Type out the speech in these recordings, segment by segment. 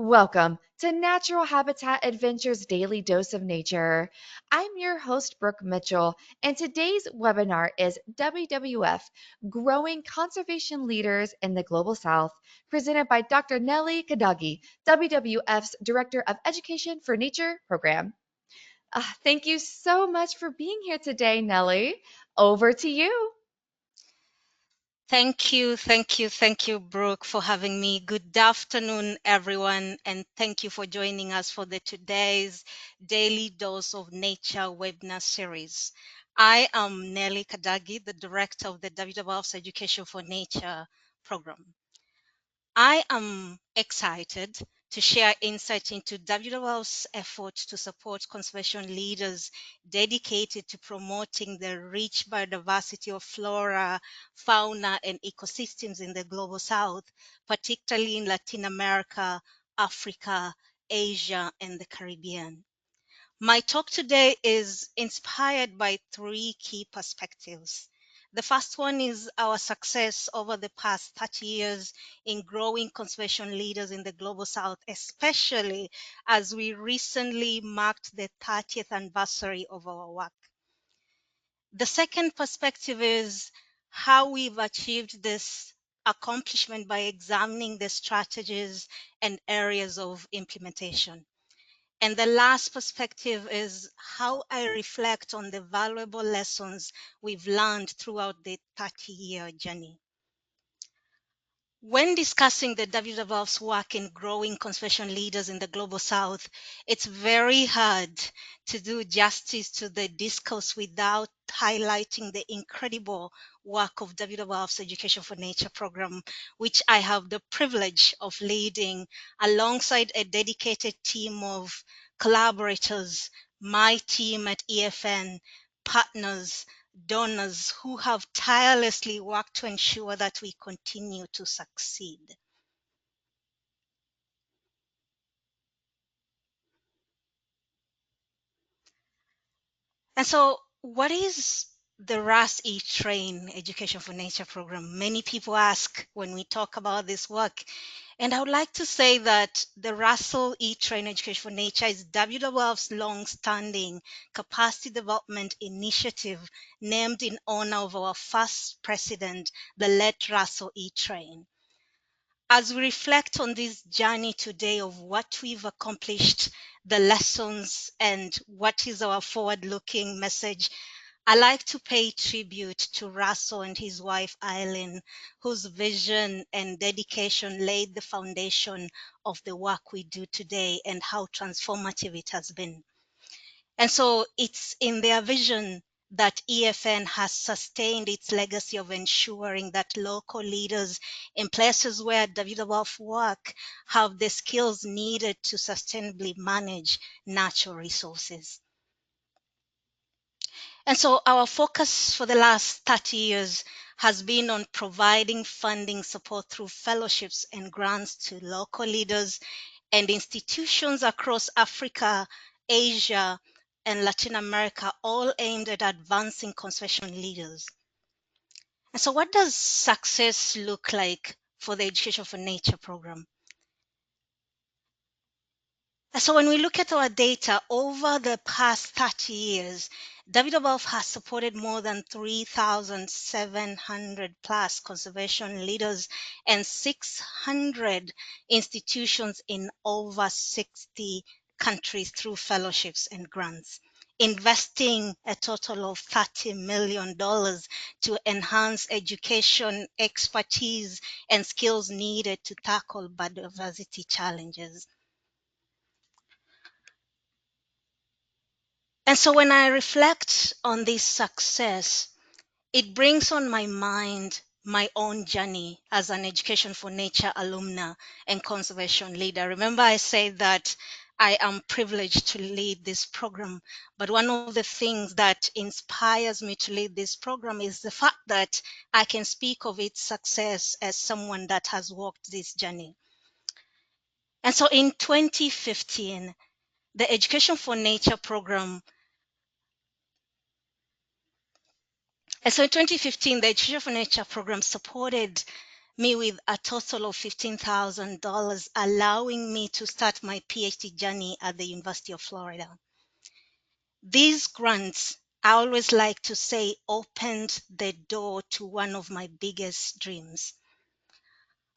Welcome to Natural Habitat Adventures Daily Dose of Nature. I'm your host, Brooke Mitchell, and today's webinar is WWF Growing Conservation Leaders in the Global South, presented by Dr. Nelly Kadagi, WWF's Director of Education for Nature Program. Thank you so much for being here today, Nelly. Over to you. Thank you, Brooke, for having me. Good afternoon, everyone, and thank you for joining us for the today's Daily Dose of Nature webinar series. I am Nelly Kadagi, the director of the WWF's Education for Nature program. I am excited to share insight into WWF's efforts to support conservation leaders dedicated to promoting the rich biodiversity of flora, fauna, and ecosystems in the global south, particularly in Latin America, Africa, Asia, and the Caribbean. My talk today is inspired by three key perspectives. The first one is our success over the past 30 years in growing conservation leaders in the global south, especially as we recently marked the 30th anniversary of our work. The second perspective is how we've achieved this accomplishment by examining the strategies and areas of implementation. And the last perspective is how I reflect on the valuable lessons we've learned throughout the 30-year journey. When discussing the WWF's work in growing conservation leaders in the global south, it's very hard to do justice to the discourse without highlighting the incredible work of WWF's Education for Nature program, which I have the privilege of leading alongside a dedicated team of collaborators, my team at EFN, partners, donors who have tirelessly worked to ensure that we continue to succeed. And so, what is the RAS E-Train Education for Nature program? Many people ask when we talk about this work. And I would like to say that the Russell E-Train Education for Nature is WWF's long-standing capacity development initiative named in honor of our first president, the late Russell E-Train. As we reflect on this journey today of what we've accomplished, the lessons, and what is our forward-looking message, I like to pay tribute to Russell and his wife, Eileen, whose vision and dedication laid the foundation of the work we do today and how transformative it has been. And so it's in their vision that EFN has sustained its legacy of ensuring that local leaders in places where WWF work have the skills needed to sustainably manage natural resources. And so our focus for the last 30 years has been on providing funding support through fellowships and grants to local leaders and institutions across Africa, Asia, and Latin America, all aimed at advancing conservation leaders. And so what does success look like for the Education for Nature program? So when we look at our data over the past 30 years, WWF has supported more than 3,700 plus conservation leaders and 600 institutions in over 60 countries through fellowships and grants, investing a total of $30 million to enhance education, expertise, and skills needed to tackle biodiversity challenges. And so when I reflect on this success, it brings on my mind my own journey as an Education for Nature alumna and conservation leader. Remember, I said that I am privileged to lead this program, but one of the things that inspires me to lead this program is the fact that I can speak of its success as someone that has walked this journey. And so in 2015, the Education for Nature program. And so in 2015, the Education for Nature program supported me with a total of $15,000, allowing me to start my PhD journey at the University of Florida. These grants, I always like to say, opened the door to one of my biggest dreams.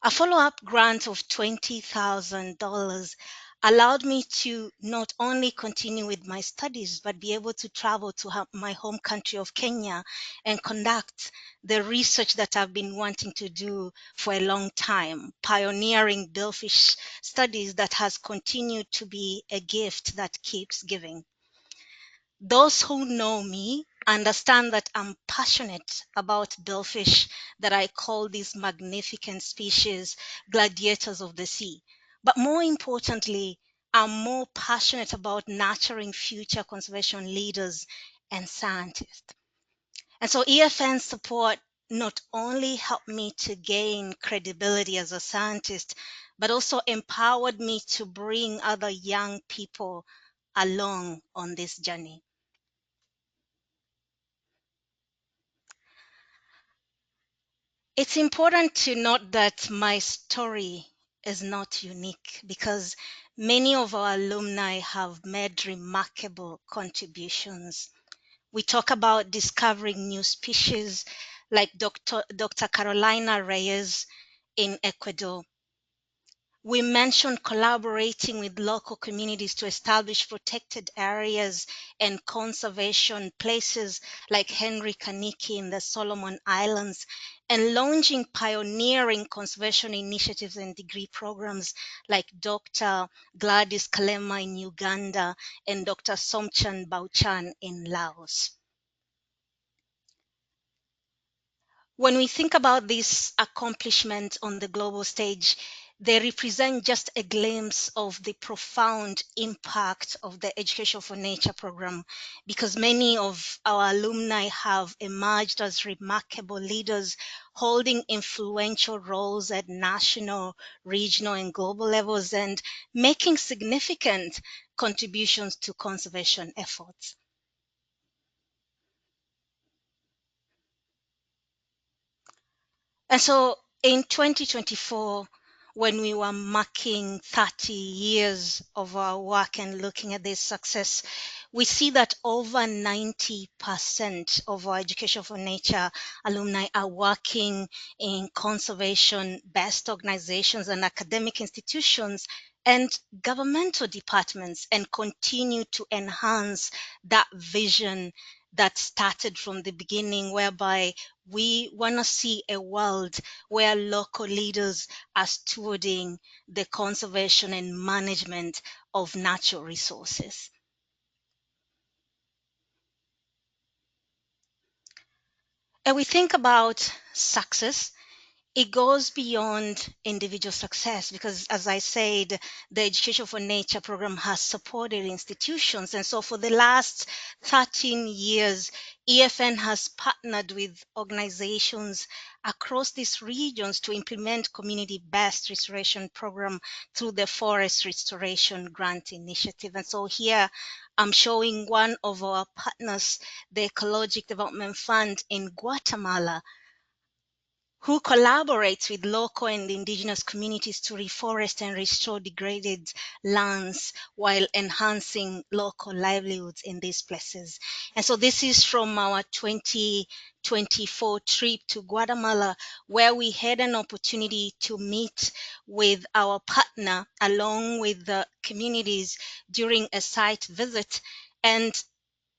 A follow-up grant of $20,000 allowed me to not only continue with my studies, but be able to travel to my home country of Kenya and conduct the research that I've been wanting to do for a long time, pioneering billfish studies that has continued to be a gift that keeps giving. Those who know me understand that I'm passionate about billfish, that I call these magnificent species gladiators of the sea. But more importantly, I'm more passionate about nurturing future conservation leaders and scientists. And so EFN support not only helped me to gain credibility as a scientist, but also empowered me to bring other young people along on this journey. It's important to note that my story is not unique because many of our alumni have made remarkable contributions. We talk about discovering new species like Dr. Carolina Reyes in Ecuador. We mentioned collaborating with local communities to establish protected areas and conservation places like Henry Kaniki in the Solomon Islands, and launching pioneering conservation initiatives and degree programs like Dr. Gladys Kalema in Uganda and Dr. Somchan Bauchan in Laos. When we think about these accomplishments on the global stage, they represent just a glimpse of the profound impact of the Education for Nature program, because many of our alumni have emerged as remarkable leaders holding influential roles at national, regional, and global levels and making significant contributions to conservation efforts. And so in 2024, when we were marking 30 years of our work and looking at this success, we see that over 90% of our Education for Nature alumni are working in conservation-based organizations and academic institutions and governmental departments, and continue to enhance that vision that started from the beginning, whereby we want to see a world where local leaders are stewarding the conservation and management of natural resources. And we think about success, it goes beyond individual success because, as I said, the Education for Nature program has supported institutions. And so for the last 13 years, EFN has partnered with organizations across these regions to implement community-based restoration program through the Forest Restoration Grant Initiative. And so here I'm showing one of our partners, the Ecologic Development Fund in Guatemala, who collaborates with local and indigenous communities to reforest and restore degraded lands while enhancing local livelihoods in these places. And so this is from our 2024 trip to Guatemala, where we had an opportunity to meet with our partner along with the communities during a site visit. And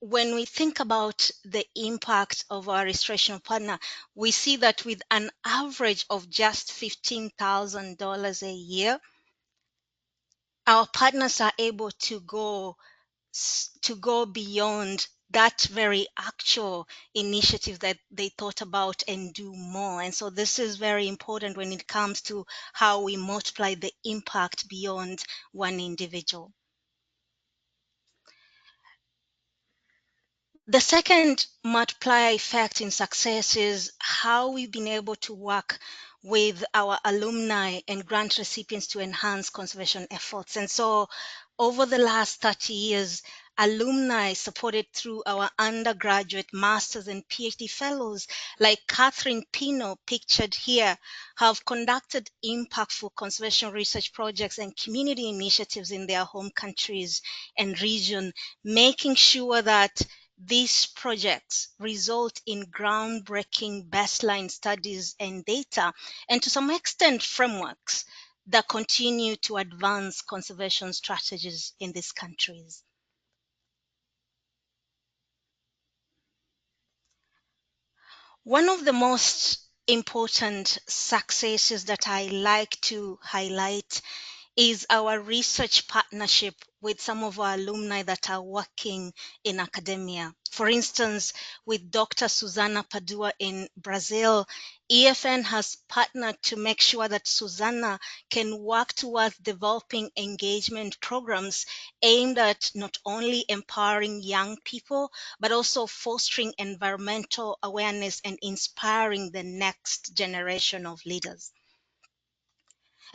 when we think about the impact of our restoration partner, we see that with an average of just $15,000 a year, our partners are able to go beyond that very actual initiative that they thought about and do more. And so this is very important when it comes to how we multiply the impact beyond one individual. The second multiplier effect in success is how we've been able to work with our alumni and grant recipients to enhance conservation efforts. And so over the last 30 years, alumni supported through our undergraduate, masters, and PhD fellows like Catherine Pino, pictured here, have conducted impactful conservation research projects and community initiatives in their home countries and region, making sure that these projects result in groundbreaking baseline studies and data, and to some extent, frameworks that continue to advance conservation strategies in these countries. One of the most important successes that I like to highlight is our research partnership with some of our alumni that are working in academia. For instance, with Dr. Susana Padua in Brazil, EFN has partnered to make sure that Susana can work towards developing engagement programs aimed at not only empowering young people, but also fostering environmental awareness and inspiring the next generation of leaders.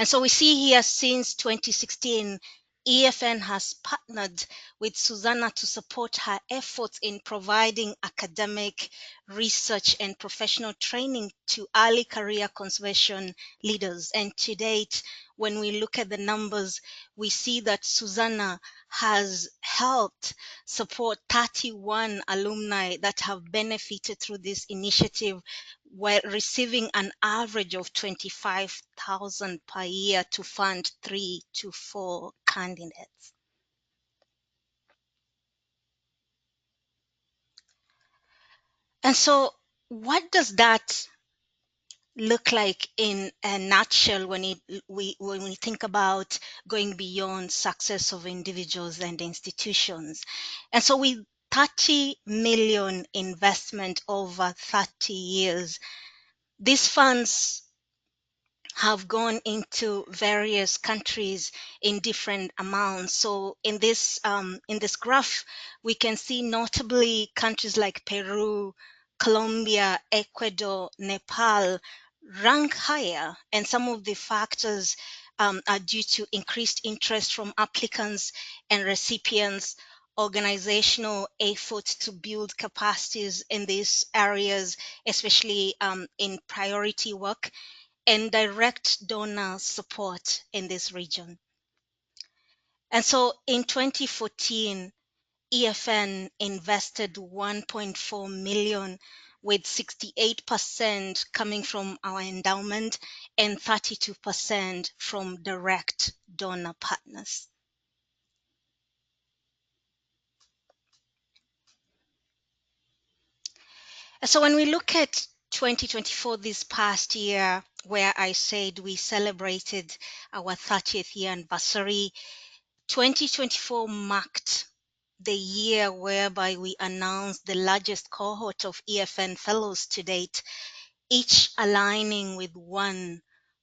And so we see here since 2016, EFN has partnered with Susanna to support her efforts in providing academic, research, and professional training to early career conservation leaders. And to date, when we look at the numbers, we see that Susanna has helped support 31 alumni that have benefited through this initiative, while receiving an average of 25,000 per year to fund 3 to 4 candidates. And so what does that look like in a nutshell when we think about going beyond success of individuals and institutions? And so with 30 million investment over 30 years, these funds have gone into various countries in different amounts. So in this graph, we can see notably countries like Peru, Colombia, Ecuador, Nepal rank higher, and some of the factors are due to increased interest from applicants and recipients, organizational efforts to build capacities in these areas, especially in priority work, and direct donor support in this region. And so in 2014, EFN invested 1.4 million, with 68% coming from our endowment and 32% from direct donor partners. So when we look at 2024, this past year, where I said we celebrated our 30th year anniversary, 2024 marked the year whereby we announced the largest cohort of EFN fellows to date, each aligning with one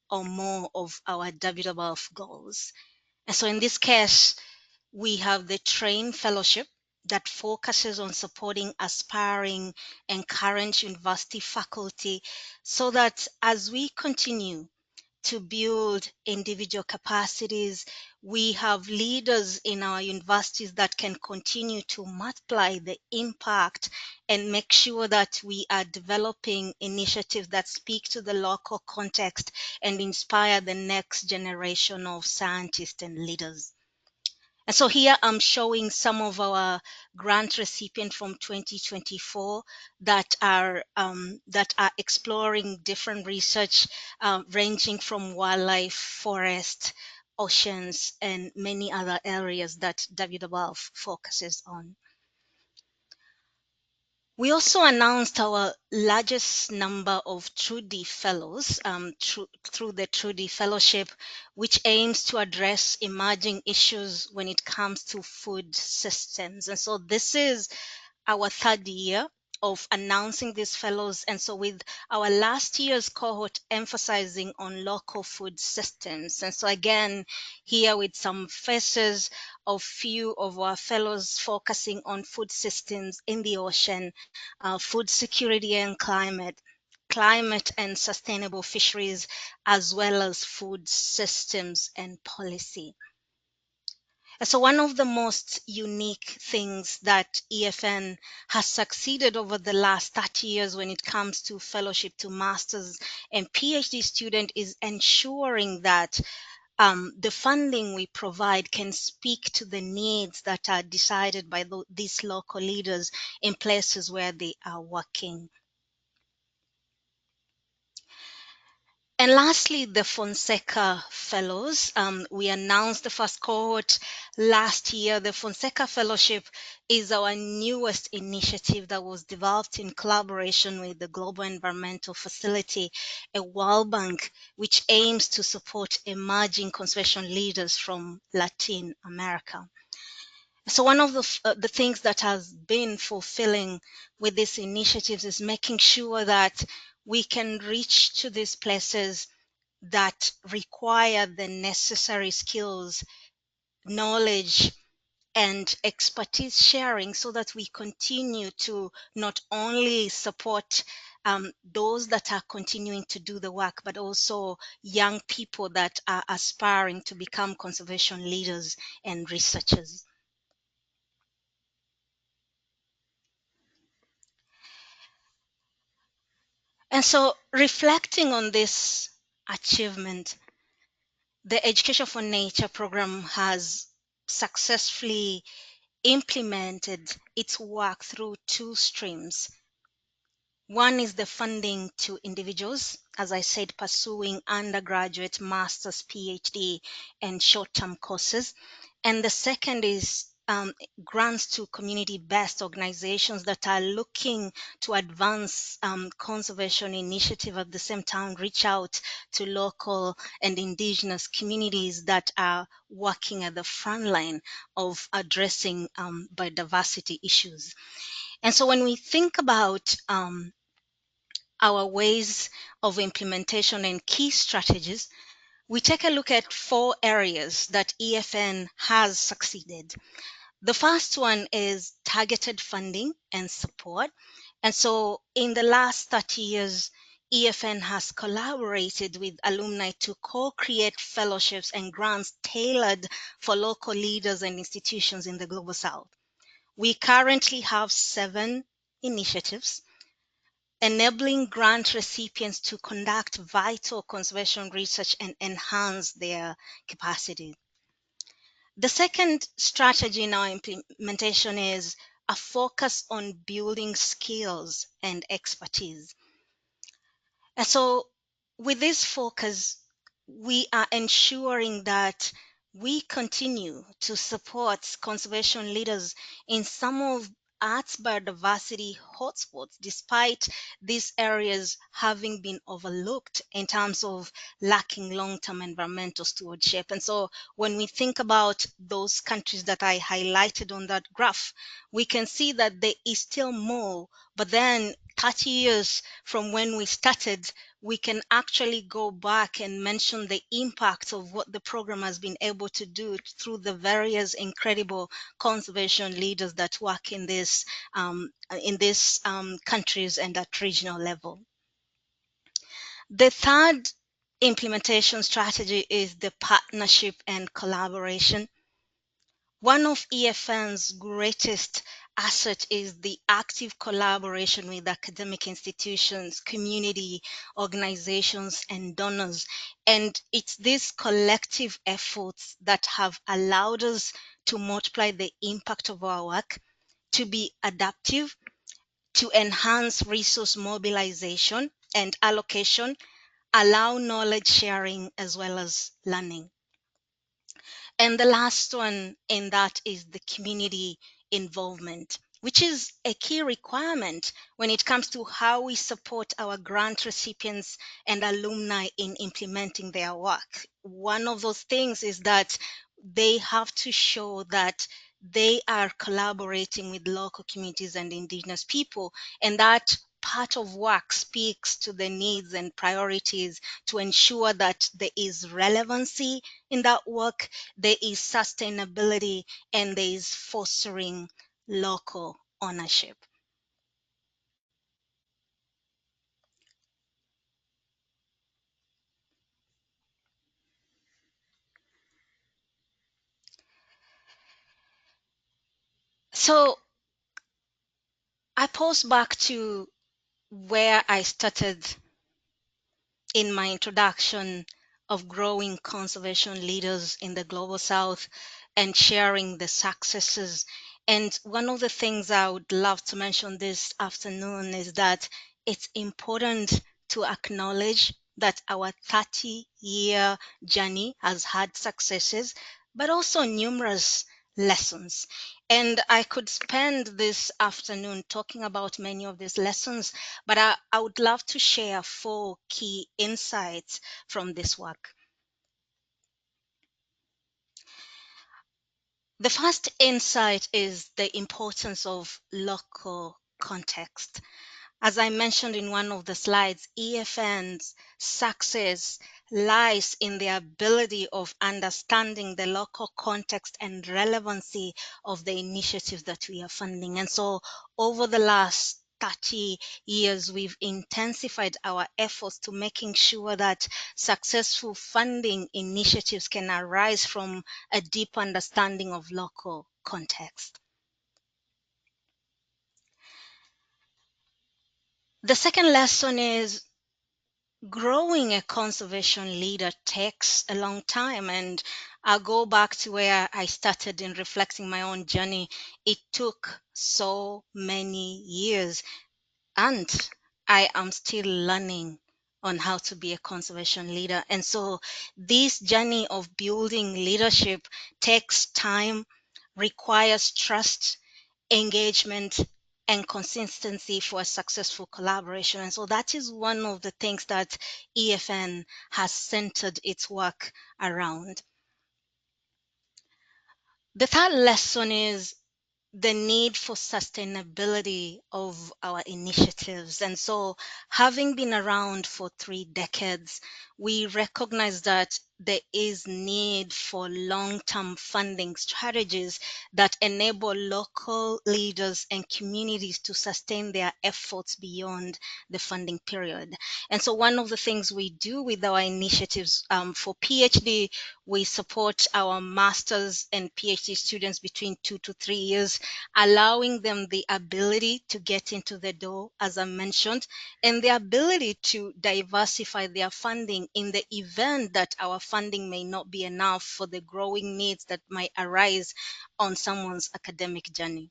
or more of our WWF goals. And so in this case, we have the Train Fellowship that focuses on supporting aspiring and current university faculty, so that as we continue to build individual capacities, we have leaders in our universities that can continue to multiply the impact and make sure that we are developing initiatives that speak to the local context and inspire the next generation of scientists and leaders. And so here I'm showing some of our grant recipients from 2024 that are exploring different research, ranging from wildlife, forest, oceans, and many other areas that WWF focuses on. We also announced our largest number of Trudy Fellows through the Trudy Fellowship, which aims to address emerging issues when it comes to food systems. And so this is our third year of announcing these fellows. And so with our last year's cohort emphasizing on local food systems. And so again, here with some faces of few of our fellows focusing on food systems in the ocean, food security and climate and sustainable fisheries, as well as food systems and policy. So one of the most unique things that EFN has succeeded over the last 30 years when it comes to fellowship to masters and PhD student is ensuring that the funding we provide can speak to the needs that are decided by these local leaders in places where they are working. And lastly, the Fonseca Fellows. We announced the first cohort last year. The Fonseca Fellowship is our newest initiative that was developed in collaboration with the Global Environmental Facility, a World Bank, which aims to support emerging conservation leaders from Latin America. So one of the things that has been fulfilling with these initiatives is making sure that we can reach to these places that require the necessary skills, knowledge, and expertise sharing so that we continue to not only support those that are continuing to do the work, but also young people that are aspiring to become conservation leaders and researchers. And so, reflecting on this achievement, the Education for Nature program has successfully implemented its work through two streams. One is the funding to individuals, as I said, pursuing undergraduate, master's, PhD, and short term courses. And the second is grants to community based organizations that are looking to advance conservation initiative at the same time, reach out to local and indigenous communities that are working at the front line of addressing biodiversity issues. And so when we think about our ways of implementation and key strategies, we take a look at four areas that EFN has succeeded. The first one is targeted funding and support. And so in the last 30 years, EFN has collaborated with alumni to co-create fellowships and grants tailored for local leaders and institutions in the Global South. We currently have 7 initiatives enabling grant recipients to conduct vital conservation research and enhance their capacity. The second strategy in our implementation is a focus on building skills and expertise. And so, with this focus, we are ensuring that we continue to support conservation leaders in some of Earth's biodiversity hotspots, despite these areas having been overlooked in terms of lacking long term environmental stewardship. And so, when we think about those countries that I highlighted on that graph, we can see that there is still more, but then 30 years from when we started, we can actually go back and mention the impact of what the program has been able to do through the various incredible conservation leaders that work in these countries and at regional level. The third implementation strategy is the partnership and collaboration. One of EFN's greatest asset is the active collaboration with academic institutions, community organizations, and donors. And it's these collective efforts that have allowed us to multiply the impact of our work, to be adaptive, to enhance resource mobilization and allocation, allow knowledge sharing as well as learning. And the last one in that is the community involvement, which is a key requirement when it comes to how we support our grant recipients and alumni in implementing their work. One of those things is that they have to show that they are collaborating with local communities and indigenous people, and that part of work speaks to the needs and priorities to ensure that there is relevancy in that work, there is sustainability, and there is fostering local ownership. So I pose back to where I started in my introduction of growing conservation leaders in the global south and sharing the successes. And one of the things I would love to mention this afternoon is that it's important to acknowledge that our 30-year journey has had successes, but also numerous lessons. And I could spend this afternoon talking about many of these lessons, but I would love to share four key insights from this work. The first insight is the importance of local context. As I mentioned in one of the slides, EFN's success lies in the ability of understanding the local context and relevancy of the initiatives that we are funding. And so over the last 30 years, we've intensified our efforts to making sure that successful funding initiatives can arise from a deep understanding of local context. The second lesson is growing a conservation leader takes a long time, and I'll go back to where I started in reflecting my own journey. It took so many years, and I am still learning on how to be a conservation leader. And so this journey of building leadership takes time, requires trust, engagement, and consistency for a successful collaboration. And so that is one of the things that EFN has centered its work around. The third lesson is the need for sustainability of our initiatives. And so, having been around for 3 decades, we recognize that there is need for long-term funding strategies that enable local leaders and communities to sustain their efforts beyond the funding period. And so one of the things we do with our initiatives, for PhD, we support our master's and PhD students between 2 to 3 years, allowing them the ability to get into the door, as I mentioned, and the ability to diversify their funding in the event that our funding may not be enough for the growing needs that might arise on someone's academic journey.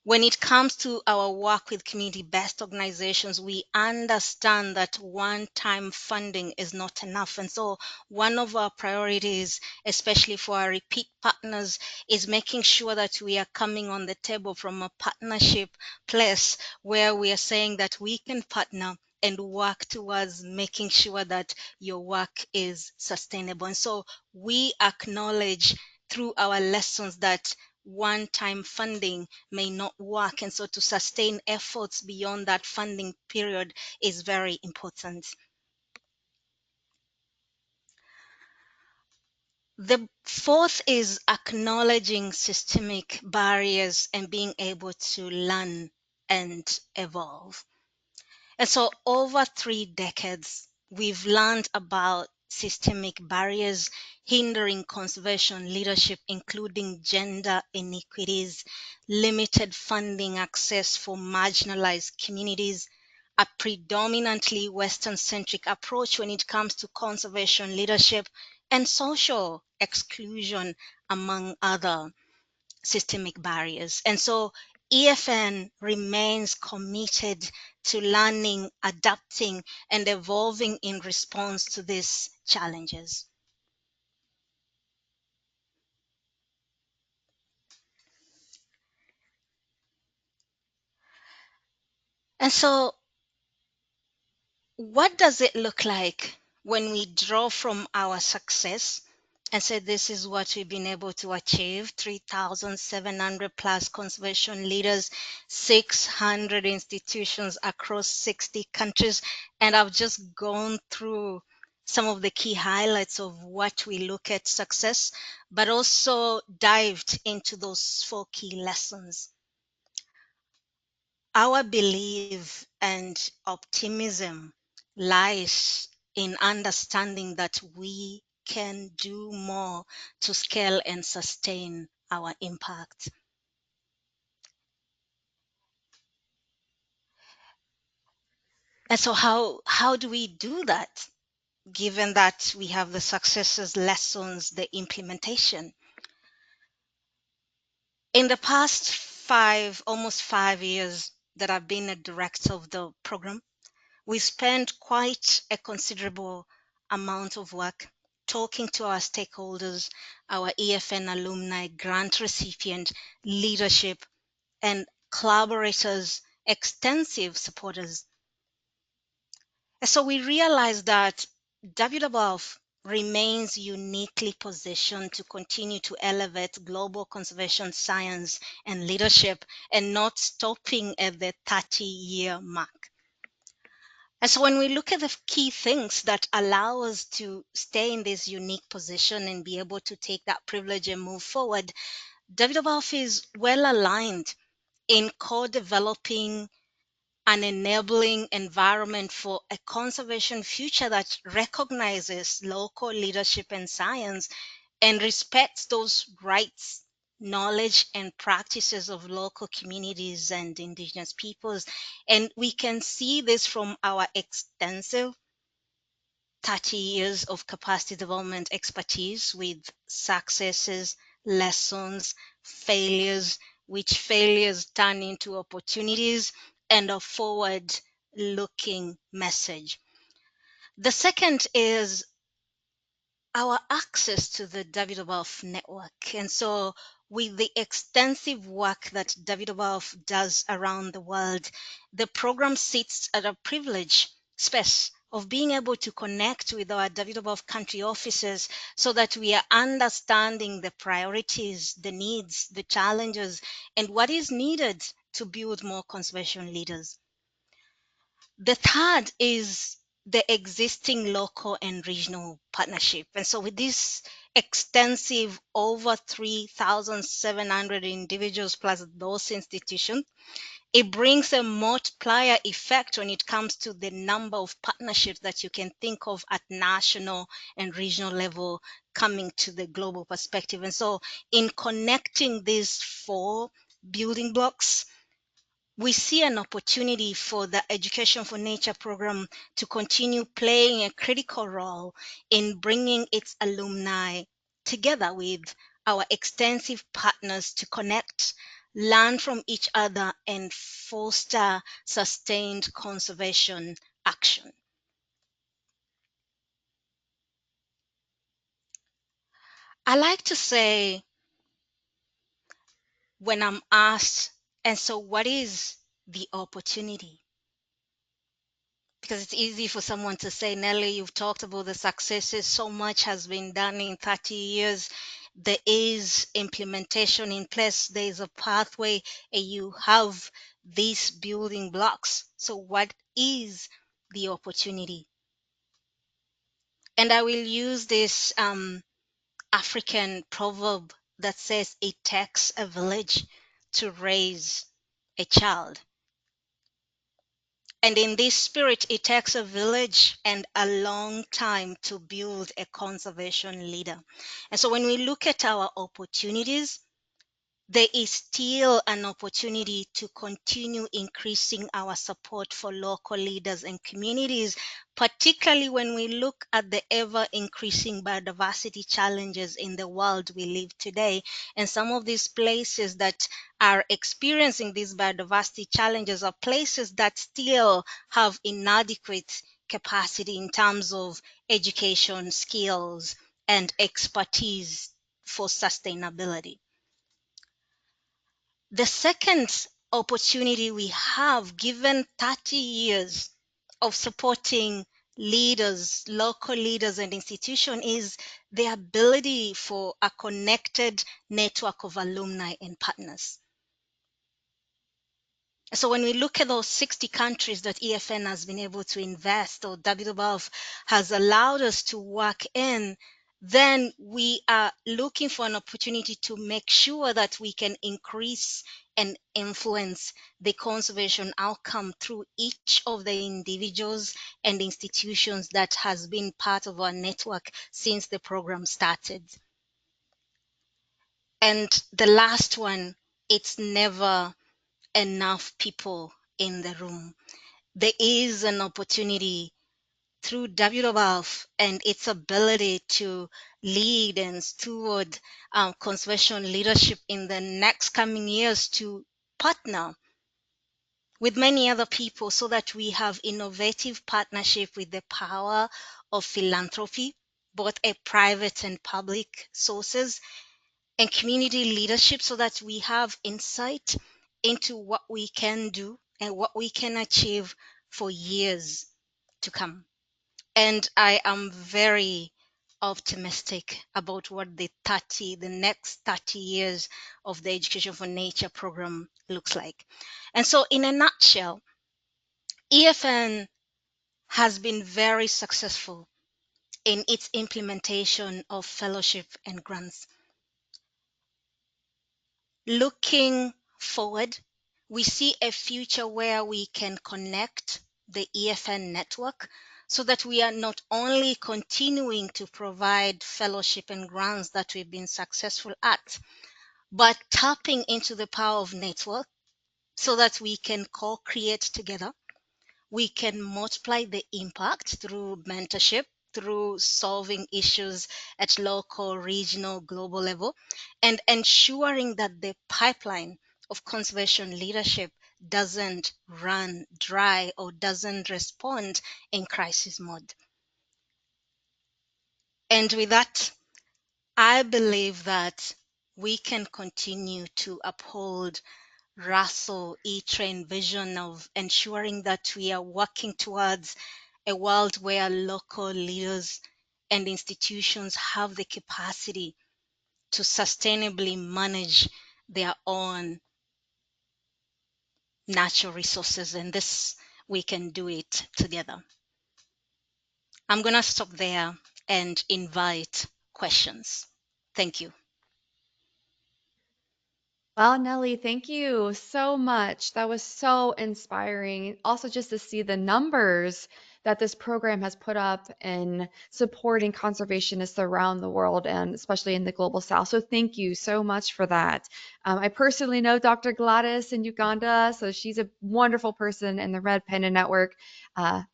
When it comes to our work with community-based organizations, we understand that one-time funding is not enough. And so one of our priorities, especially for our repeat partners, is making sure that we are coming on the table from a partnership place where we are saying that we can partner and work towards making sure that your work is sustainable. And so we acknowledge through our lessons that one-time funding may not work. And so to sustain efforts beyond that funding period is very important. The fourth is acknowledging systemic barriers and being able to learn and evolve. And so over 3 decades, we've learned about systemic barriers hindering conservation leadership, including gender inequities, limited funding access for marginalized communities, a predominantly Western-centric approach when it comes to conservation leadership, and social exclusion, among other systemic barriers. And so EFN remains committed to learning, adapting, and evolving in response to these challenges. And so, what does it look like when we draw from our success and say this is what we've been able to achieve? 3,700 plus conservation leaders, 600 institutions across 60 countries. And I've just gone through some of the key highlights of what we look at success, but also dived into those four key lessons. Our belief and optimism lies in understanding that we can do more to scale and sustain our impact. And so how do we do that, given that we have the successes, lessons, the implementation? In the past almost 5 years that I've been a director of the program, we spent quite a considerable amount of work talking to our stakeholders, our EFN alumni, grant recipient, leadership, and collaborators, extensive supporters. And so we realized that WWF remains uniquely positioned to continue to elevate global conservation science and leadership, and not stopping at the 30-year mark. And so when we look at the key things that allow us to stay in this unique position and be able to take that privilege and move forward, WWF is well aligned in co-developing an enabling environment for a conservation future that recognizes local leadership and science and respects those rights, knowledge, and practices of local communities and indigenous peoples. And we can see this from our extensive 30 years of capacity development expertise with successes, lessons, failures, which failures turn into opportunities, and a forward looking message. The second is our access to the WWF network. And so, with the extensive work that WWF does around the world, the program sits at a privileged space of being able to connect with our WWF country offices so that we are understanding the priorities, the needs, the challenges, and what is needed to build more conservation leaders. The third is the existing local and regional partnership. And so with this extensive over 3,700 individuals plus those institutions, it brings a multiplier effect when it comes to the number of partnerships that you can think of at national and regional level coming to the global perspective. And so in connecting these four building blocks, we see an opportunity for the Education for Nature program to continue playing a critical role in bringing its alumni together with our extensive partners to connect, learn from each other, and foster sustained conservation action. I like to say, when I'm asked, and so what is the opportunity? Because it's easy for someone to say, Nelly, you've talked about the successes, so much has been done in 30 years. There is implementation in place, there is a pathway, and you have these building blocks. So, what is the opportunity? And I will use this African proverb that says, it takes a village to raise a child. And in this spirit, it takes a village and a long time to build a conservation leader. And so when we look at our opportunities, there is still an opportunity to continue increasing our support for local leaders and communities, particularly when we look at the ever increasing biodiversity challenges in the world we live today. And some of these places that are experiencing these biodiversity challenges are places that still have inadequate capacity in terms of education, skills, and expertise for sustainability. The second opportunity we have, given 30 years of supporting leaders, local leaders and institutions, is the ability for a connected network of alumni and partners. So when we look at those 60 countries that EFN has been able to invest, or WWF has allowed us to work in, then we are looking for an opportunity to make sure that we can increase and influence the conservation outcome through each of the individuals and institutions that has been part of our network since the program started. And the last one, it's never enough people in the room. there is an opportunity through WWF and its ability to lead and steward conservation leadership in the next coming years to partner with many other people so that we have innovative partnership with the power of philanthropy, both a private and public sources, and community leadership so that we have insight into what we can do and what we can achieve for years to come. And I am very optimistic about what the next 30 years of the Education for Nature program looks like. And so in a nutshell, EFN has been very successful in its implementation of fellowship and grants. Looking forward, we see a future where we can connect the EFN network so that we are not only continuing to provide fellowship and grants that we've been successful at, but tapping into the power of network so that we can co-create together. We can multiply the impact through mentorship, through solving issues at local, regional, global level, and ensuring that the pipeline of conservation leadership doesn't run dry or doesn't respond in crisis mode. And with that, I believe that we can continue to uphold Russell E. Train vision of ensuring that we are working towards a world where local leaders and institutions have the capacity to sustainably manage their own natural resources. And this, we can do it together. I'm going to stop there and invite questions. Thank you. Well, Nelly, thank you so much. That was so inspiring. Also, just to see the numbers that this program has put up in supporting conservationists around the world and especially in the global south. So, thank you so much for that. I personally know Dr. Gladys in Uganda, so she's a wonderful person in the Red Panda Network. I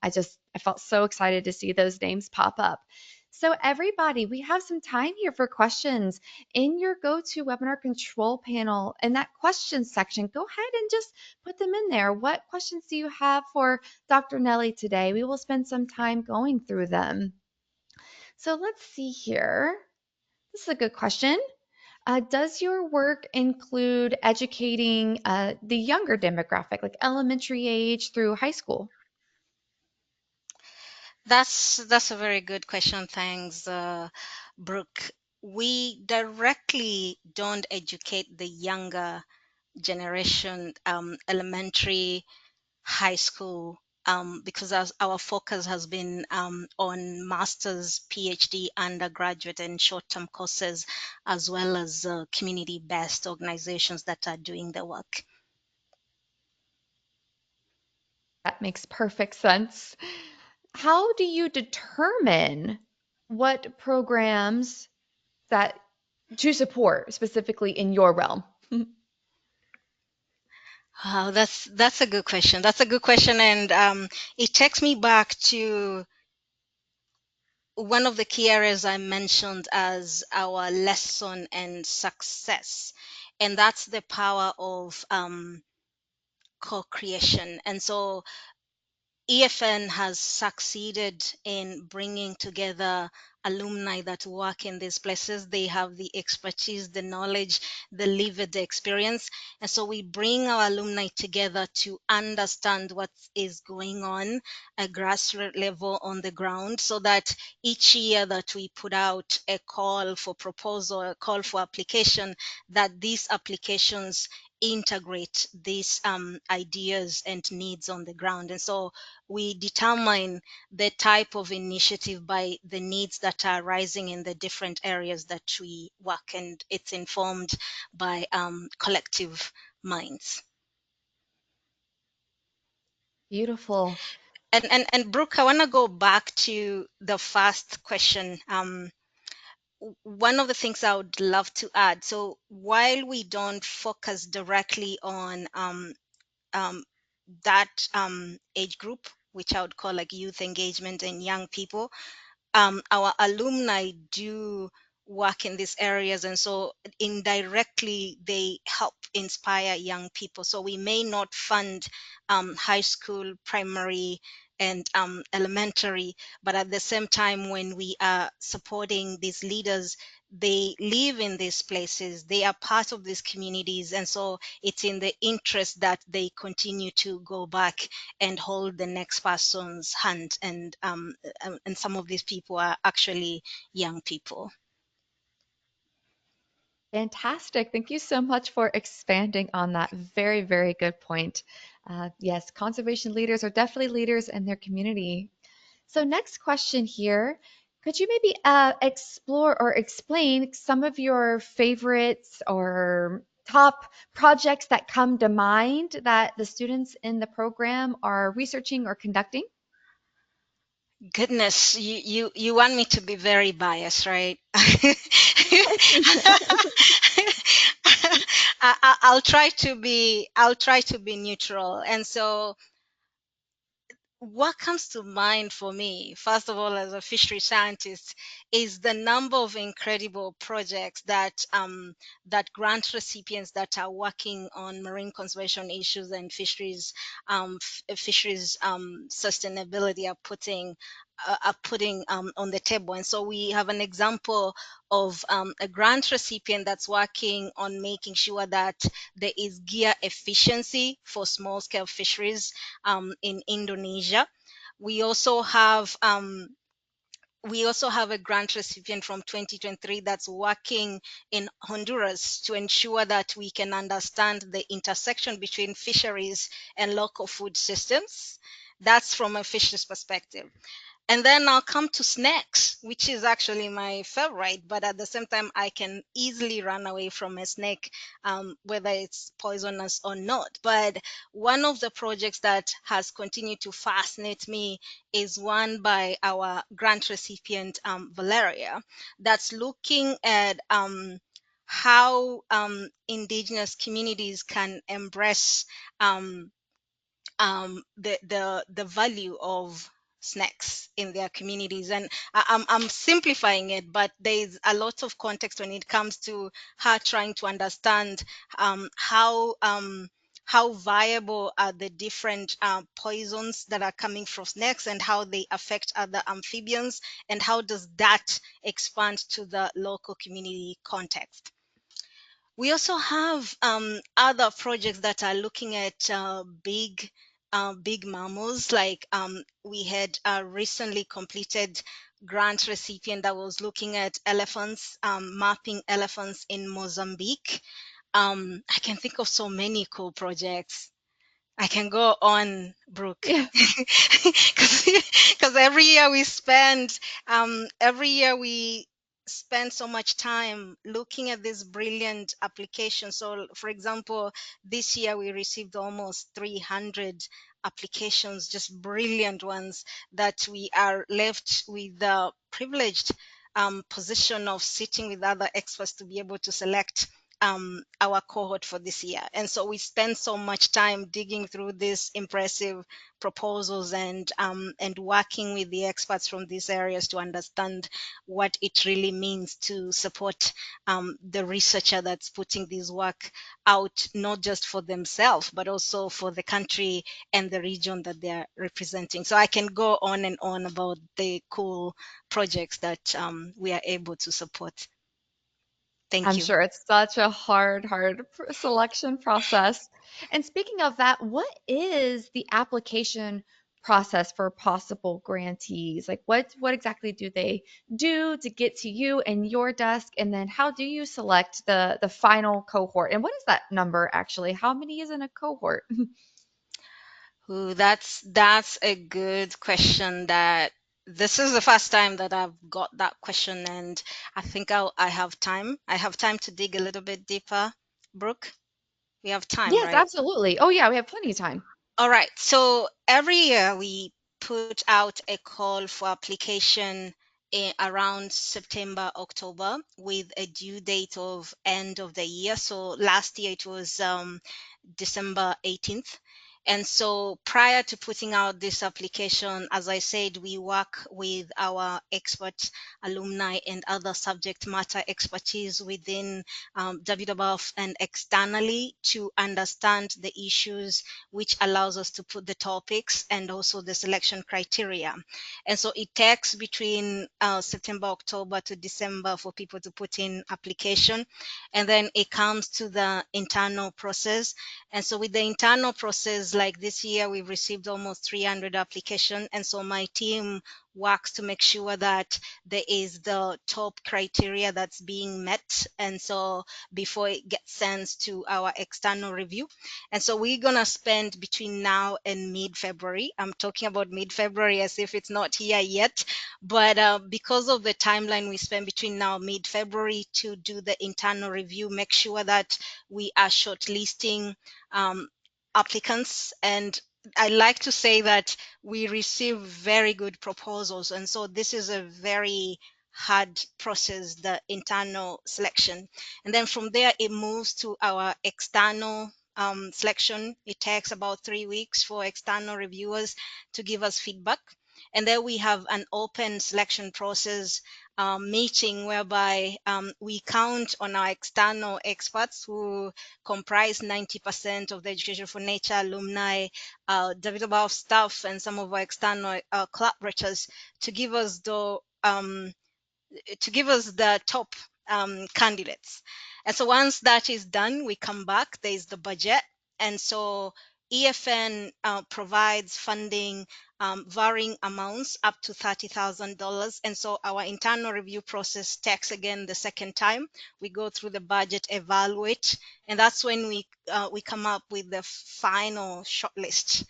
felt so excited to see those names pop up. So, everybody, we have some time here for questions in your GoToWebinar control panel in that questions section. Go ahead and just put them in there. What questions do you have for Dr. Nelly today? We will spend some time going through them. So let's see here. This is a good question. Does your work include educating the younger demographic, like elementary age through high school? That's a very good question. Thanks, Brooke. We directly don't educate the younger generation, elementary, high school, because our focus has been on master's, PhD, undergraduate, and short-term courses, as well as community-based organizations that are doing the work. That makes perfect sense. How do you determine what programs that to support specifically in your realm? Wow, that's a good question. That's a good question, and it takes me back to one of the key areas I mentioned as our lesson and success, and that's the power of co-creation. And so EFN has succeeded in bringing together alumni that work in these places. They have the expertise, the knowledge, the lived experience. And so we bring our alumni together to understand what is going on at grassroots level on the ground so that each year that we put out a call for proposal, a call for application, that these applications integrate these ideas and needs on the ground. And so we determine the type of initiative by the needs that are rising in the different areas that we work, and it's informed by collective minds. Beautiful. And Brooke, I want to go back to the first question. One of the things I would love to add. So while we don't focus directly on that age group, which I would call like youth engagement and young people. Our alumni do work in these areas, and so indirectly they help inspire young people. So we may not fund high school, primary, and elementary, but at the same time, when we are supporting these leaders, they live in these places, they are part of these communities, and so it's in the interest that they continue to go back and hold the next person's hand. And some of these people are actually young people. Fantastic. Thank you so much for expanding on that. Very, very good point. Yes, conservation leaders are definitely leaders in their community. So, next question here. Could you maybe explore or explain some of your favorites or top projects that come to mind that the students in the program are researching or conducting? Goodness, you want me to be very biased, right? I'll try to be neutral. And so what comes to mind for me, first of all, as a fishery scientist, is the number of incredible projects that grant recipients that are working on marine conservation issues and fisheries sustainability are putting on the table. And so we have an example of a grant recipient that's working on making sure that there is gear efficiency for small scale fisheries in Indonesia. We also have a grant recipient from 2023 that's working in Honduras to ensure that we can understand the intersection between fisheries and local food systems. That's from a fisheries perspective. And then I'll come to snakes, which is actually my favorite, but at the same time, I can easily run away from a snake, whether it's poisonous or not. But one of the projects that has continued to fascinate me is one by our grant recipient, Valeria, that's looking at how indigenous communities can embrace um, the value of snacks in their communities. And I'm simplifying it, but there's a lot of context when it comes to her trying to understand um, how um, how viable are the different poisons that are coming from snakes and how they affect other amphibians, and how does that expand to the local community context. We also have other projects that are looking at big mammals. Like we had a recently completed grant recipient that was looking at elephants, mapping elephants in Mozambique. I can think of so many cool projects. I can go on, Brooke, Yeah. because every year we spend so much time looking at this brilliant application. So, for example, this year we received almost 300 applications, just brilliant ones that we are left with the privileged position of sitting with other experts to be able to select our cohort for this year. And so we spend so much time digging through these impressive proposals and working with the experts from these areas to understand what it really means to support the researcher that's putting this work out, not just for themselves, but also for the country and the region that they're representing. So I can go on and on about the cool projects that we are able to support. Thank I'm you. sure it's such a selection process. And speaking of that, what is the application process for possible grantees? Like what exactly do they do to get to you and your desk? And then how do you select the final cohort? And what is that number actually? How many is in a cohort? Ooh, that's a good question. That This is the first time that I've got that question, and I think I have time. I have time to dig a little bit deeper. Brooke, we have time, Yes, right? absolutely. Oh yeah, we have plenty of time. All right. So every year we put out a call for application around September, October, with a due date of end of the year. So last year it was December 18th. And so prior to putting out this application, as I said, we work with our experts, alumni, and other subject matter expertise within WWF and externally to understand the issues, which allows us to put the topics and also the selection criteria. And so it takes between September, October to December for people to put in application. And then it comes to the internal process. And so with the internal process, like this year, we've received almost 300 applications. And so my team works to make sure that there is the top criteria that's being met. And so before it gets sent to our external review. And so we're going to spend between now and mid-February. I'm talking about mid-February as if it's not here yet. But because of the timeline we spend between now and mid-February to do the internal review, make sure that we are shortlisting um, applicants. And I like to say that we receive very good proposals. And so this is a very hard process, the internal selection. And then from there, it moves to our external selection. It takes about 3 weeks for external reviewers to give us feedback. And then we have an open selection process meeting whereby we count on our external experts who comprise 90% of the Education for Nature alumni, WWF staff, and some of our external collaborators to give us the top candidates. And so once that is done, we come back, there's the budget. And so EFN provides funding varying amounts up to $30,000. And so our internal review process takes again the second time. We go through the budget, evaluate, and that's when we come up with the final shortlist.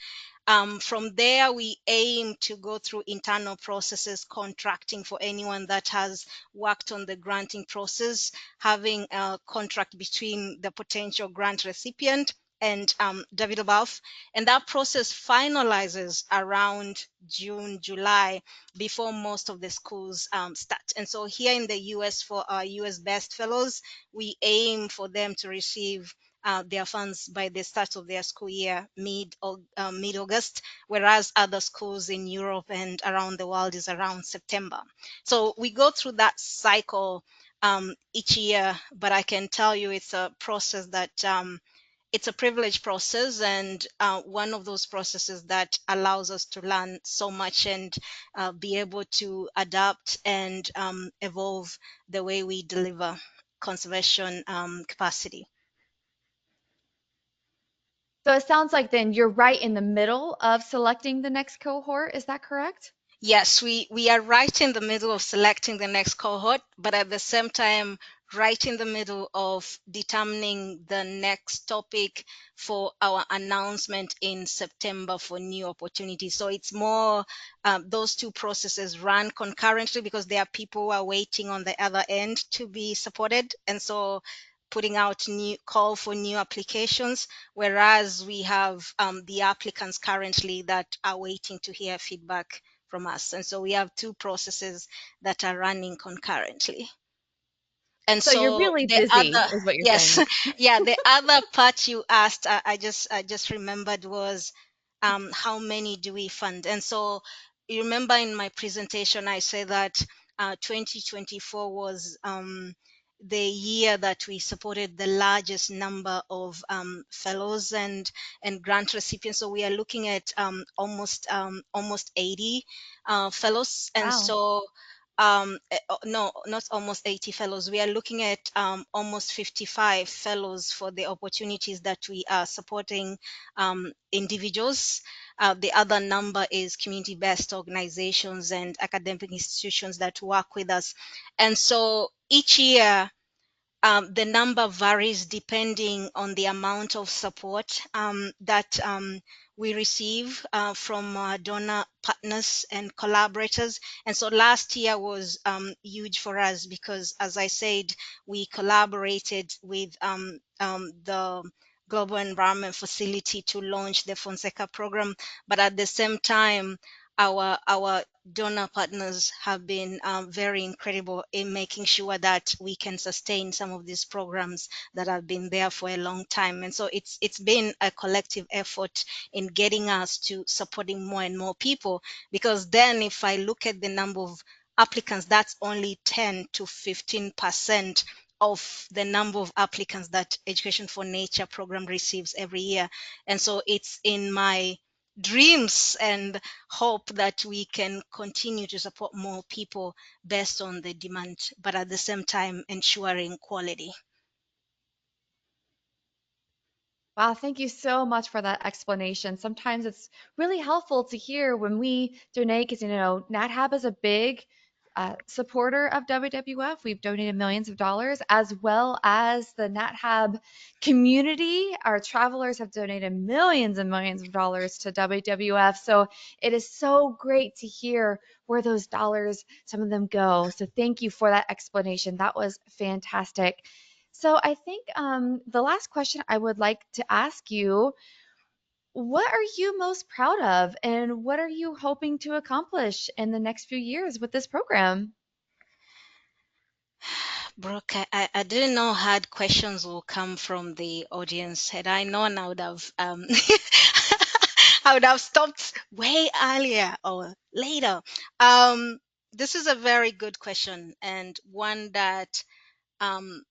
From there, we aim to go through internal processes, contracting for anyone that has worked on the granting process, having a contract between the potential grant recipient and WWF. And that process finalizes around June, July, before most of the schools start. And so here in the US, for our US-based fellows, we aim for them to receive their funds by the start of their school year, mid-August, whereas other schools in Europe and around the world is around September. So we go through that cycle each year, but I can tell you it's a process that it's a privileged process, and one of those processes that allows us to learn so much and be able to adapt and evolve the way we deliver conservation capacity. So it sounds like then you're right in the middle of selecting the next cohort. Is that correct? Yes, we are right in the middle of selecting the next cohort, but at the same time, right in the middle of determining the next topic for our announcement in September for new opportunities. So it's more, those two processes run concurrently because there are people who are waiting on the other end to be supported. And so putting out new call for new applications, whereas we have the applicants currently that are waiting to hear feedback from us. And so we have two processes that are running concurrently. And So you're so really the busy, other, is what you're yes, saying. yeah, the other part you asked, I just remembered was how many do we fund? And so you remember in my presentation, I said that 2024 was the year that we supported the largest number of fellows and grant recipients. So we are looking at almost 80 fellows, and Wow. so no, not almost 80 fellows. We are looking at almost 55 fellows for the opportunities that we are supporting individuals. The other number is community-based organizations and academic institutions that work with us. And so each year, the number varies depending on the amount of support that we receive from donor partners and collaborators. And so last year was huge for us because, as I said, we collaborated with the Global Environment Facility to launch the Fonseca program. But at the same time, our donor partners have been very incredible in making sure that we can sustain some of these programs that have been there for a long time. And so it's been a collective effort in getting us to supporting more and more people, because then if I look at the number of applicants, that's only 10 to 15% of the number of applicants that Education for Nature program receives every year. And so it's in my dreams and hope that we can continue to support more people based on the demand, but at the same time ensuring quality. Wow, thank you so much for that explanation. Sometimes it's really helpful to hear when we donate because, NatHab is a big supporter of WWF. We've donated millions of dollars, as well as the NatHab community. Our travelers have donated millions and millions of dollars to WWF. So it is so great to hear where those dollars, some of them go. So thank you for that explanation. That was fantastic. So I think the last question I would like to ask you, what are you most proud of and what are you hoping to accomplish in the next few years with this program? Brooke, I didn't know hard questions will come from the audience. Had I known, I would have I would have stopped way earlier or later. Um, this is a very good question, and one that um,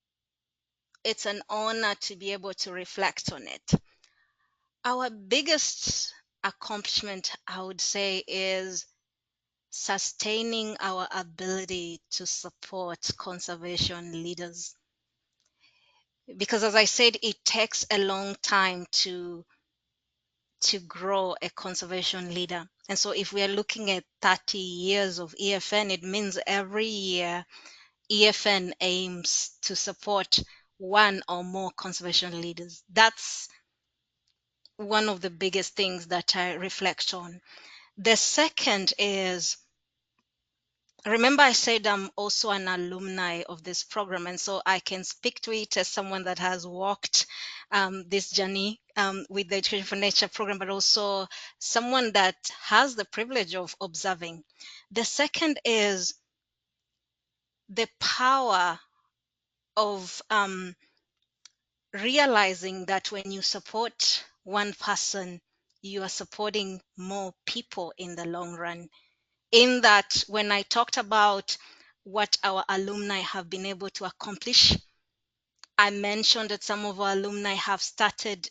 it's an honor to be able to reflect on it. Our biggest accomplishment, I would say, is sustaining our ability to support conservation leaders. Because as I said, it takes a long time to grow a conservation leader. And so if we are looking at 30 years of EFN, it means every year EFN aims to support one or more conservation leaders. That's one of the biggest things that I reflect on. The second is, remember I said I'm also an alumni of this program, and so I can speak to it as someone that has walked this journey with the Education for Nature program, but also someone that has the privilege of observing. The second is the power of realizing that when you support one person, you are supporting more people in the long run. In that, when I talked about what our alumni have been able to accomplish, I mentioned that some of our alumni have started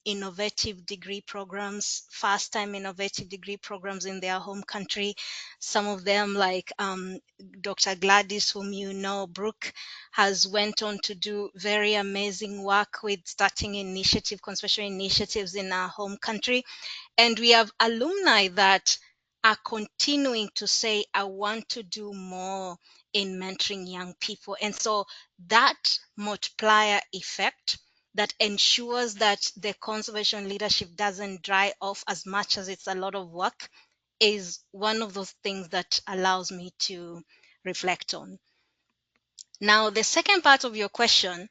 innovative degree programs, first time innovative degree programs in their home country. Some of them, like Dr. Gladys, whom you know, Brooke, has went on to do very amazing work with starting conservation initiatives in our home country. And we have alumni that are continuing to say, I want to do more in mentoring young people. And so that multiplier effect that ensures that the conservation leadership doesn't dry off as much as it's a lot of work is one of those things that allows me to reflect on. Now, the second part of your question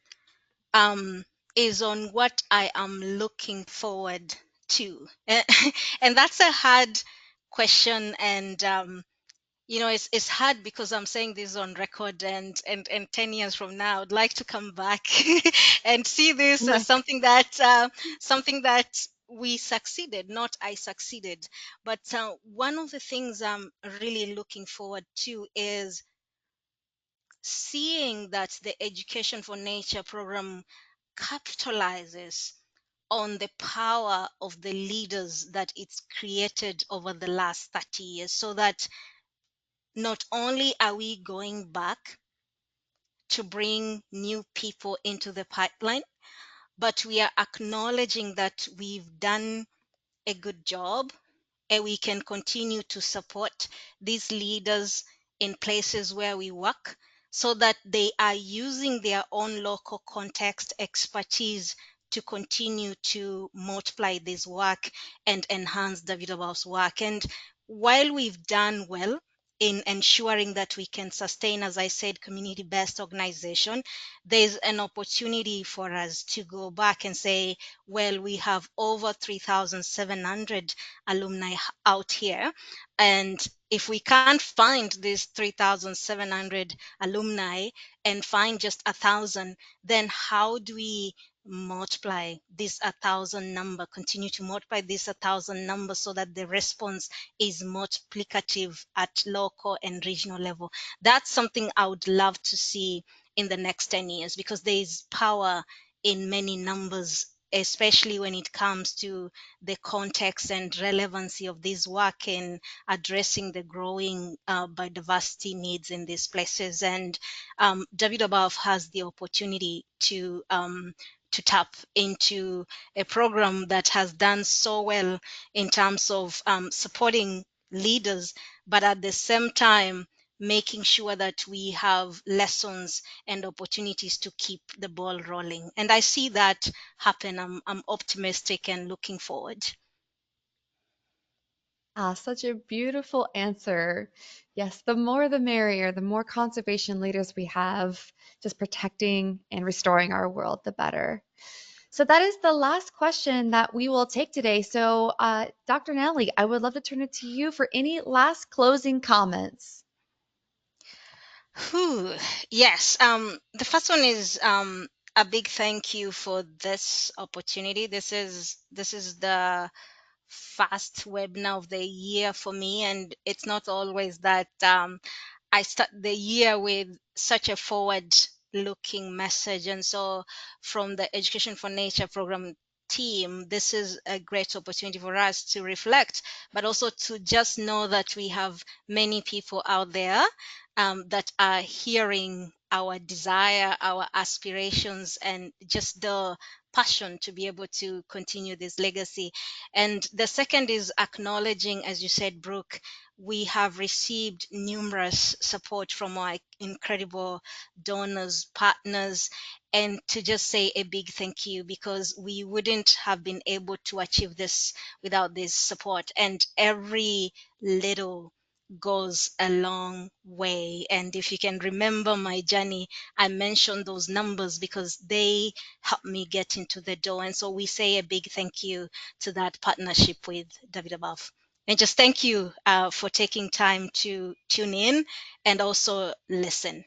um, is on what I am looking forward to. And that's a hard question. And, it's hard because I'm saying this on record, and 10 years from now, I'd like to come back and see this as something that we succeeded, not I succeeded. But one of the things I'm really looking forward to is seeing that the Education for Nature program capitalizes on the power of the leaders that it's created over the last 30 years, so that not only are we going back to bring new people into the pipeline, but we are acknowledging that we've done a good job and we can continue to support these leaders in places where we work, so that they are using their own local context expertise to continue to multiply this work and enhance WWF's work. And while we've done well in ensuring that we can sustain, as I said, community-based organization, there's an opportunity for us to go back and say, well, we have over 3,700 alumni out here. And if we can't find these 3,700 alumni and find just 1,000, then how do we multiply this 1,000 number, continue to multiply this 1,000 number so that the response is multiplicative at local and regional level? That's something I would love to see in the next 10 years, because there is power in many numbers, especially when it comes to the context and relevancy of this work in addressing the growing biodiversity needs in these places. And WWF has the opportunity to tap into a program that has done so well in terms of supporting leaders, but at the same time making sure that we have lessons and opportunities to keep the ball rolling. And I see that happen. I'm optimistic and looking forward. Ah, such a beautiful answer. Yes, the more the merrier, the more conservation leaders we have, just protecting and restoring our world, the better. So that is the last question that we will take today. So, Dr. Nelly, I would love to turn it to you for any last closing comments. Whew. Yes. The first one is a big thank you for this opportunity. This is the first webinar of the year for me, and it's not always that I start the year with such a forward looking message. And so from the Education for Nature program team, this is a great opportunity for us to reflect, but also to just know that we have many people out there that are hearing our desire, our aspirations, and just the passion to be able to continue this legacy. And the second is acknowledging, as you said, Brooke, we have received numerous support from our incredible donors, partners, and to just say a big thank you, because we wouldn't have been able to achieve this without this support. And every little goes a long way. And if you can remember my journey, I mentioned those numbers because they helped me get into the door. And so we say a big thank you to that partnership with WWF. And just thank you for taking time to tune in and also listen.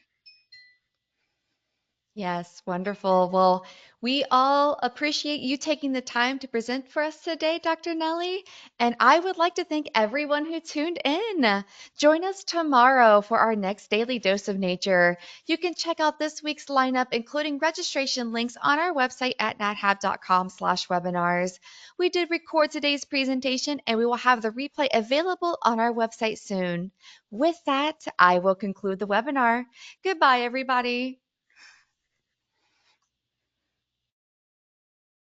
Yes, wonderful. Well, we all appreciate you taking the time to present for us today, Dr. Nelly. And I would like to thank everyone who tuned in. Join us tomorrow for our next daily dose of nature. You can check out this week's lineup, including registration links on our website at nathab.com/webinars. We did record today's presentation and we will have the replay available on our website soon. With that, I will conclude the webinar. Goodbye, everybody.